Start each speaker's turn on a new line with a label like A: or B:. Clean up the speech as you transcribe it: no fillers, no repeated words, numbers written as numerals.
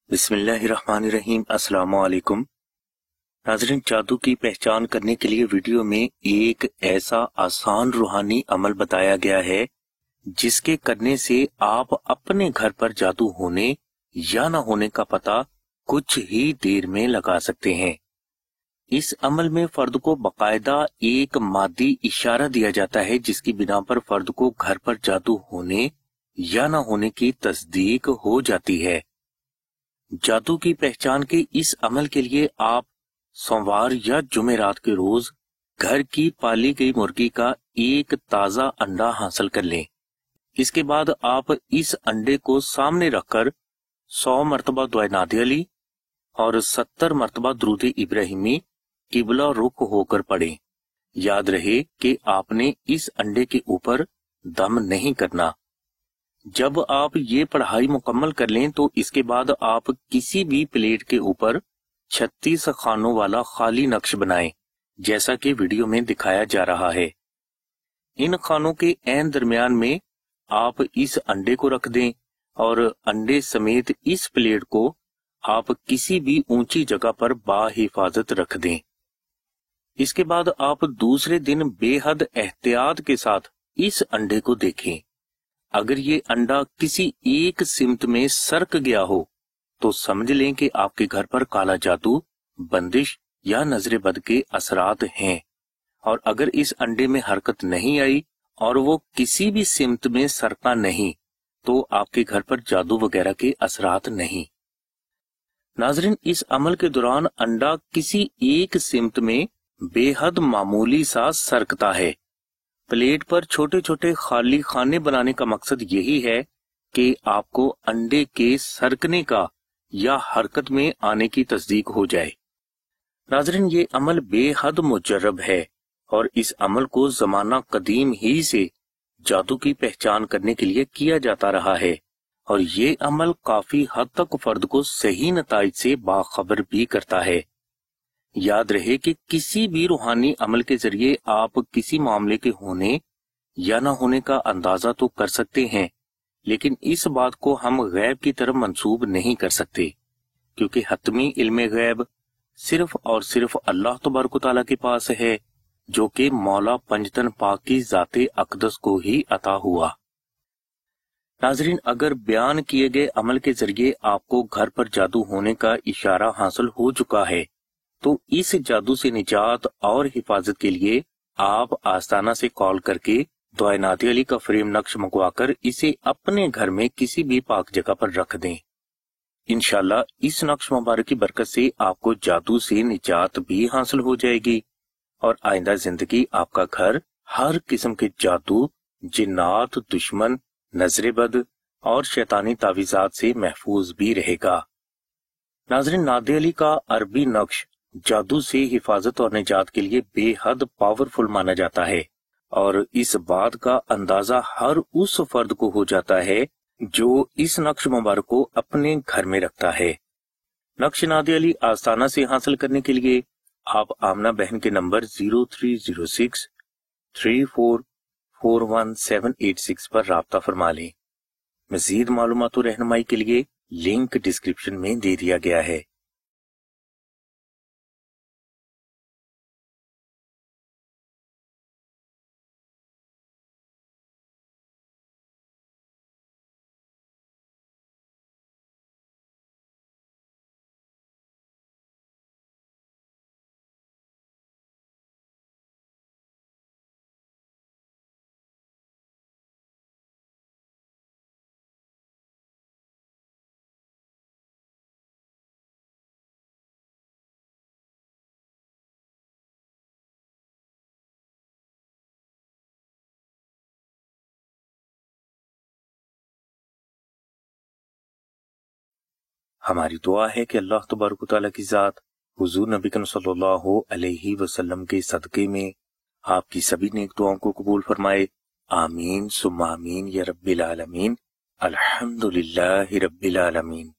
A: बिस्मिल्लाहिर्रहमानिर्रहीम। अस्सलाम वालेकुम नाज़रीन, जादू की पहचान करने के लिए वीडियो में एक ऐसा आसान रूहानी अमल बताया गया है जिसके करने से आप अपने घर पर जादू होने या न होने का पता कुछ ही देर में लगा सकते हैं। इस अमल में फर्द को बकायदा एक मादी इशारा दिया जाता है जिसकी बिना पर फर्द को घर पर जादू होने या न होने की तस्दीक हो जाती है। जादू की पहचान के इस अमल के लिए आप सोमवार या जुमेरात के रोज घर की पाली गई मुर्गी का एक ताजा अंडा हासिल कर लें। इसके बाद आप इस अंडे को सामने रखकर 100 मरतबा दुआ नादे अली और 70 मरतबा दुरूद इब्राहिमी किबला रुख होकर पढ़ें। याद रहे कि आपने इस अंडे के ऊपर दम नहीं करना। जब आप ये पढ़ाई मुकम्मल कर लें तो इसके बाद आप किसी भी प्लेट के ऊपर 36 खानों वाला खाली नक्श बनाएं, जैसा कि वीडियो में दिखाया जा रहा है। इन खानों के ऐन दरमियान में आप इस अंडे को रख दें और अंडे समेत इस प्लेट को आप किसी भी ऊंची जगह पर बाहिफाजत रख दें। इसके बाद आप दूसरे दिन बेहद एहतियात के साथ इस अंडे को देखें। अगर ये अंडा किसी एक सिमत में सरक गया हो तो समझ लें कि आपके घर पर काला जादू, बंदिश या नजर बद के असरात हैं। और अगर इस अंडे में हरकत नहीं आई और वो किसी भी सिमत में सरका नहीं तो आपके घर पर जादू वगैरह के असरात नहीं। नाजरीन, इस अमल के दौरान अंडा किसी एक सिमत में बेहद मामूली सा सरकता है। प्लेट पर छोटे छोटे खाली खाने बनाने का मकसद यही है कि आपको अंडे के सरकने का या हरकत में आने की तस्दीक हो जाए। नाज़रीन, ये अमल बेहद मुजर्रब है और इस अमल को जमाना कदीम ही से जादू की पहचान करने के लिए किया जाता रहा है और ये अमल काफी हद तक फर्द को सही नताइज से बाखबर भी करता है। याद रहे कि किसी भी रूहानी अमल के जरिए आप किसी मामले के होने या न होने का अंदाजा तो कर सकते हैं, लेकिन इस बात को हम गैब की तरफ मंसूब नहीं कर सकते, क्योंकि हतमी इल्मे गैब सिर्फ और सिर्फ अल्लाह तबारक व तआला के पास है, जो कि मौला पंजतन पाक की जाते अकदस को ही अता हुआ। नाजरीन, अगर बयान किए गए अमल के जरिए आपको घर पर जादू होने का इशारा हासिल हो चुका है तो इस जादू से निजात और हिफाजत के लिए आप आस्ताना से कॉल करके दुआ नादे अली का फ्रेम नक्श मंगवाकर इसे अपने घर में किसी भी पाक जगह पर रख दें। इंशाल्लाह इस नक्श मुबारक की बरकत से आपको जादू से निजात भी हासिल हो जाएगी और आइंदा जिंदगी आपका घर हर किस्म के जादू, जिन्नात, दुश्मन, नजरे बद और शैतानी तावीजात से महफूज भी रहेगा। नाज़रीन, नादे अली का अरबी नक्श जादू से हिफाजत और निजात के लिए बेहद पावरफुल माना जाता है और इस बात का अंदाजा हर उस फर्द को हो जाता है जो इस नक्श मुबारक को अपने घर में रखता है। नक्श नादे अली आस्ताना से हासिल करने के लिए आप आमना बहन के नंबर 0306 3441 पर राब्ता फरमा लें। मजीद मालूमात और रहनुमाई के लिए लिंक डिस्क्रिप्शन में दे दिया गया है। हमारी दुआ है कि अल्लाह तबारक व तआला की जात हुजूर नबी करीम सल्लल्लाहु अलैहि वसल्लम के सदके में आपकी सभी नेक दुआओं को कबूल फरमाए। आमीन सुम्मा आमीन या रब्बिल आलमीन। अल्हम्दुलिल्लाहि रब्बिल आलमीन।